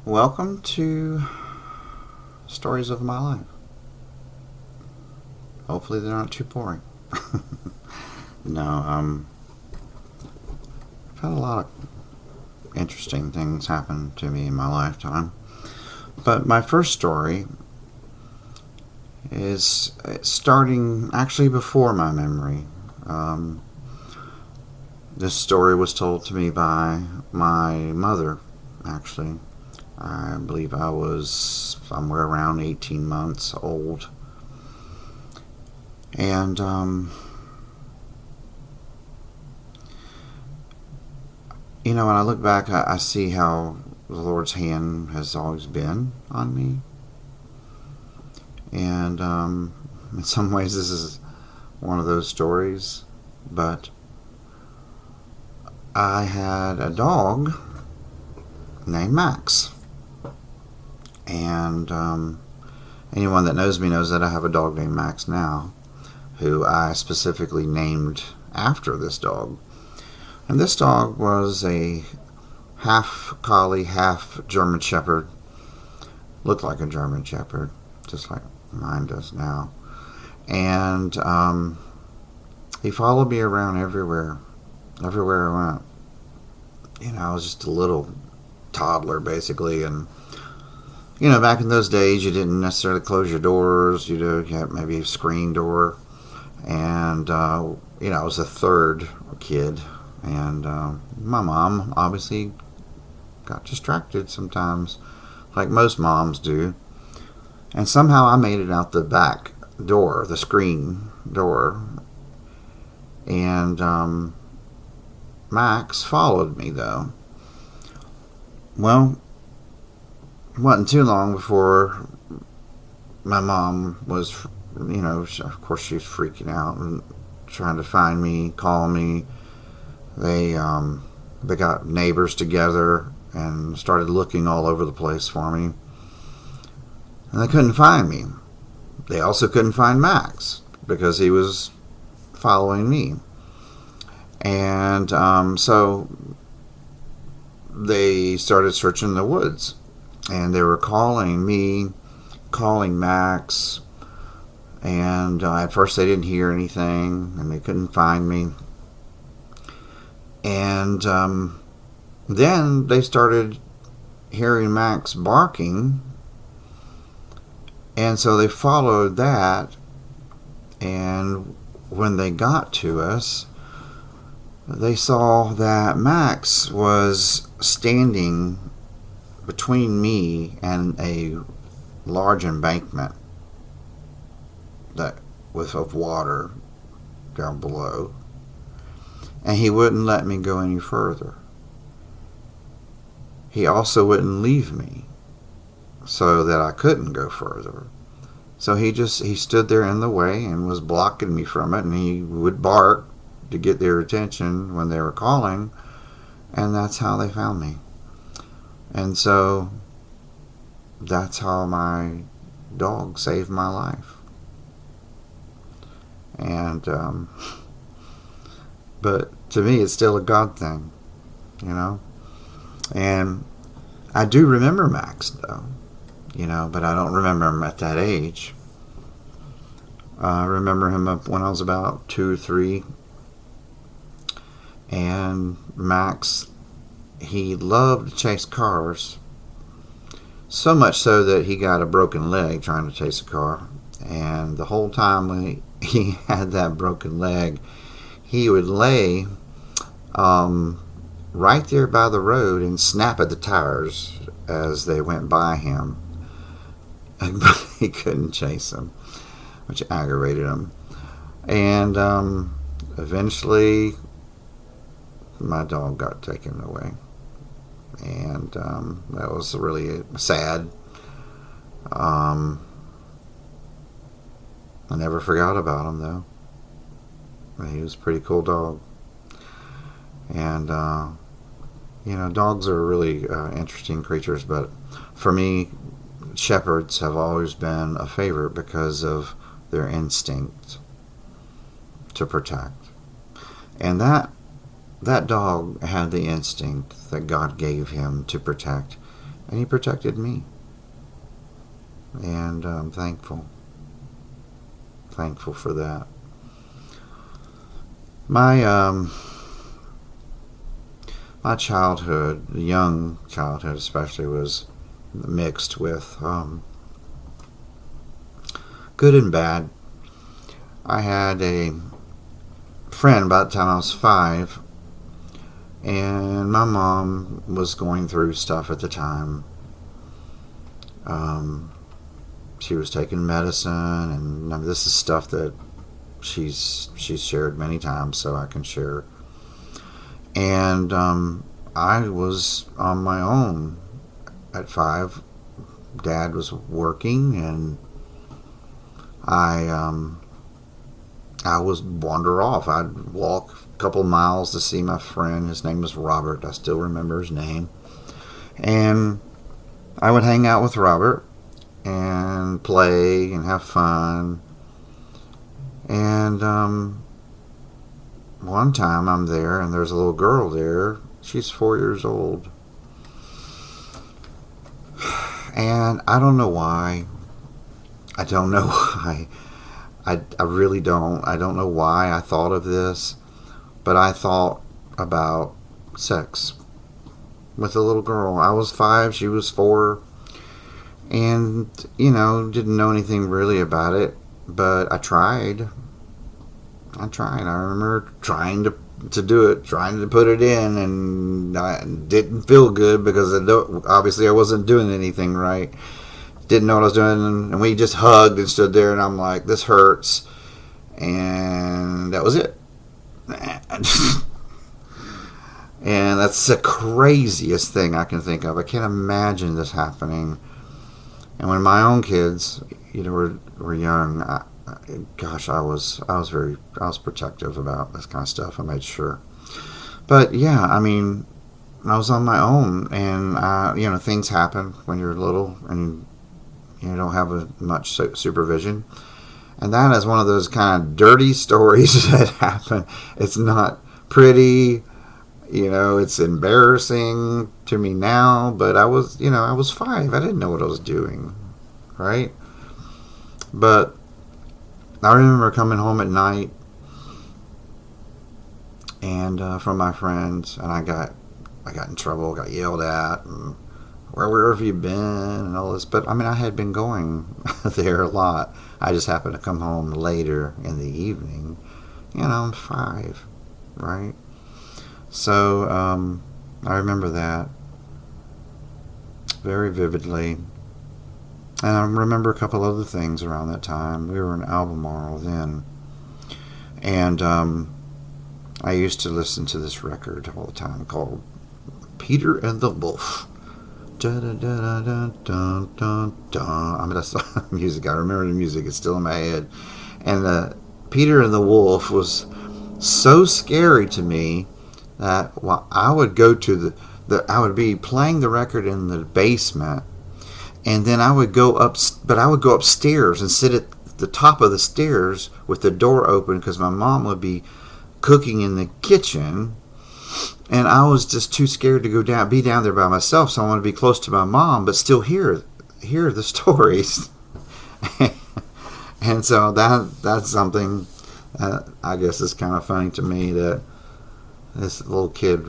Welcome to Stories of My Life. Hopefully, they're not too boring. No, I've had a lot of interesting things happen to me in my lifetime. But my first story is starting actually before my memory. This story was told to me by my mother, actually. I believe I was somewhere around 18 months old. And, when I look back, I see how the Lord's hand has always been on me. And in some ways, this is one of those stories. But I had a dog named Max. And anyone that knows me knows that I have a dog named Max now, who I specifically named after this dog. And this dog was a half collie, half German Shepherd. Looked like a German Shepherd, just like mine does now. And he followed me around everywhere I went. I was just a little toddler, basically. And, back in those days, you didn't necessarily close your doors. You had maybe a screen door. And, I was the third kid. And my mom obviously got distracted sometimes, like most moms do. And somehow I made it out the back door, the screen door. And Max followed me, though. Well, it wasn't too long before my mom was, of course she was freaking out and trying to find me, call me. They got neighbors together and started looking all over the place for me. And they couldn't find me. They also couldn't find Max because he was following me. And so they started searching the woods. And they were calling me, calling Max. And at first they didn't hear anything and they couldn't find me. And then they started hearing Max barking. And so they followed that. And when they got to us, they saw that Max was standing between me and a large embankment that was of water down below. And he wouldn't let me go any further. He also wouldn't leave me so that I couldn't go further. So he stood there in the way and was blocking me from it, and he would bark to get their attention when they were calling, and that's how they found me. And so that's how my dog saved my life. And but to me, it's still a God thing, And I do remember Max, though, but I don't remember him at that age. I remember him up when I was about 2 or 3. And Max, he loved to chase cars. So much so that he got a broken leg trying to chase a car. And the whole time when he had that broken leg, he would lay right there by the road and snap at the tires as they went by him. But he couldn't chase them, which aggravated him. And eventually, my dog got taken away. And that was really sad. I never forgot about him, though. He was a pretty cool dog. And, dogs are really interesting creatures, but for me, shepherds have always been a favorite because of their instinct to protect. And that dog had the instinct that God gave him to protect, and he protected me. And I'm thankful for that. My my childhood, young childhood especially, was mixed with good and bad. I had a friend about the time I was 5, and my mom was going through stuff at the time. She was taking medicine, and this is stuff that she's shared many times, so I can share. And I was on my own at 5. Dad was working, and I would wander off. I'd walk a couple miles to see my friend. His name was Robert. I still remember his name. And I would hang out with Robert and play and have fun. And one time I'm there, and there's a little girl there. She's 4 years old. And I don't know why. I don't know why. I really don't. I don't know why I thought of this, but I thought about sex with a little girl. I was 5, she was 4, and, didn't know anything really about it, but I tried. I remember trying to do it, trying to put it in, and I didn't feel good because obviously I wasn't doing anything right. Didn't know what I was doing, and we just hugged and stood there, and I'm like, this hurts, and that was it. And that's the craziest thing I can think of. I can't imagine this happening. And when my own kids, were young, I was protective about this kind of stuff. I made sure. But yeah, I was on my own, and things happen when you're little and you don't have much supervision. And that is one of those kind of dirty stories that happen. It's not pretty, it's embarrassing to me now, but I was 5. I didn't know what I was doing, right? But I remember coming home at night and from my friends, and I got in trouble, got yelled at, and where have you been and all this. But I had been going there a lot. I just happened to come home later in the evening. I'm 5, right? So I remember that very vividly. And I remember a couple other things around that time. We were in Albemarle then. And I used to listen to this record all the time called Peter and the Wolf. Dun, dun, dun, dun, dun, dun. That's music. I remember the music. It's still in my head. And Peter and the Wolf was so scary to me that I would go to I would be playing the record in the basement, and then I would go upstairs and sit at the top of the stairs with the door open because my mom would be cooking in the kitchen. And I was just too scared to be down there by myself, so I wanted to be close to my mom, but still hear the stories. And so that's something I guess is kind of funny to me, that this little kid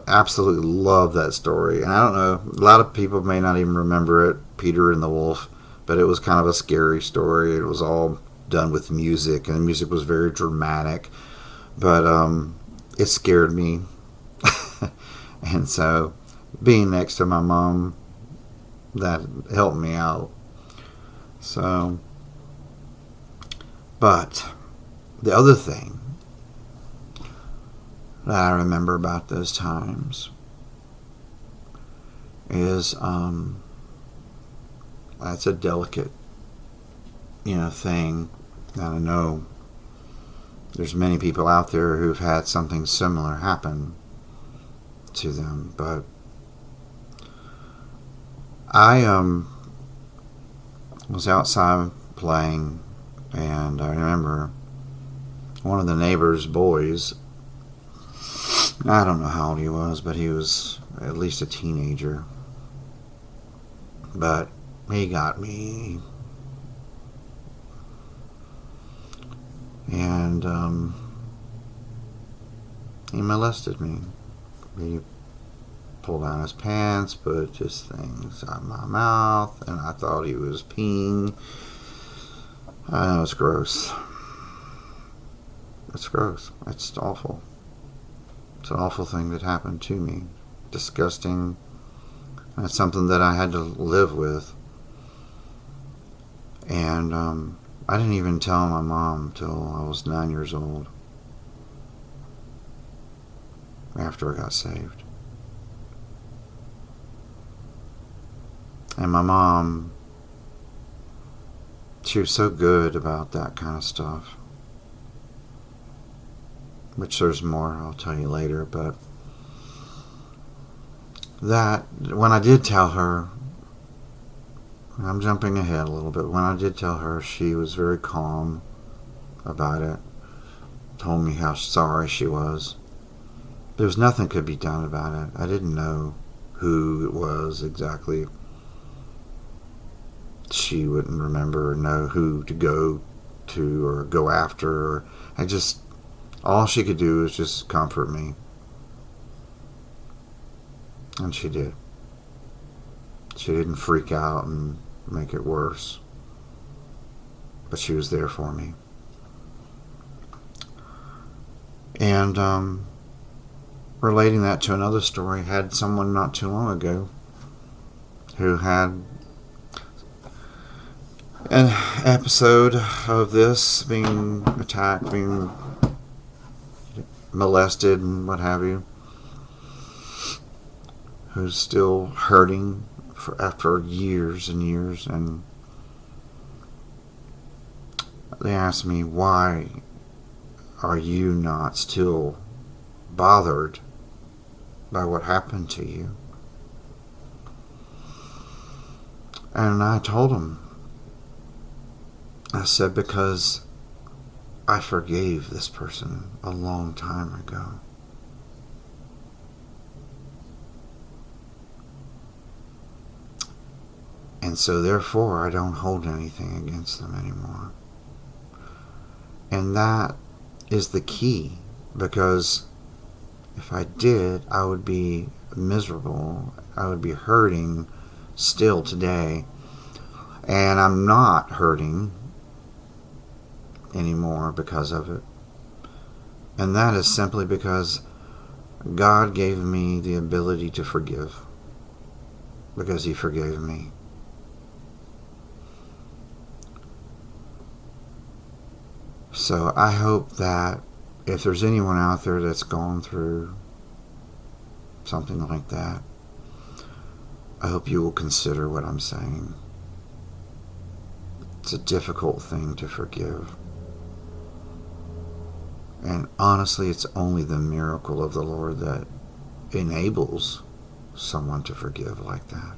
absolutely loved that story. And I don't know, a lot of people may not even remember it, Peter and the Wolf, but it was kind of a scary story. It was all done with music, and the music was very dramatic, but it scared me. And so being next to my mom, that helped me out. So, but the other thing that I remember about those times is that's a delicate thing. I know there's many people out there who've had something similar happen to them, but I was outside playing, and I remember one of the neighbor's boys, I don't know how old he was, but he was at least a teenager, But he got me. And he molested me. He pulled down his pants, put just things on my mouth, and I thought he was peeing. I know, it's gross. It's gross. It's awful. It's an awful thing that happened to me. Disgusting. And it's something that I had to live with. And I didn't even tell my mom till I was 9 years old, after I got saved. And my mom, she was so good about that kind of stuff, which there's more I'll tell you later. But that, when I did tell her, I'm jumping ahead a little bit, when I did tell her, she was very calm about it, told me how sorry she was. There was nothing could be done about it. I didn't know who it was exactly. She wouldn't remember or know who to go to or go after. All she could do was just comfort me. And she did. She didn't freak out and make it worse. But she was there for me. And relating that to another story, I had someone not too long ago who had an episode of this, being attacked, being molested and what have you, who's still hurting after years and years. And they asked me, why are you not still bothered by what happened to you? And I told them, I said, because I forgave this person a long time ago. And so therefore I don't hold anything against them anymore. And that is the key, because if I did, I would be miserable. I would be hurting still today. And I'm not hurting anymore because of it. And that is simply because God gave me the ability to forgive, because He forgave me. So I hope that if there's anyone out there that's gone through something like that, I hope you will consider what I'm saying. It's a difficult thing to forgive. And honestly, it's only the miracle of the Lord that enables someone to forgive like that.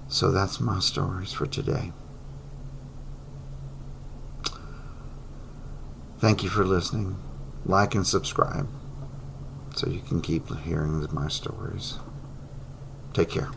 So that's my stories for today. Thank you for listening. Like and subscribe so you can keep hearing my stories. Take care.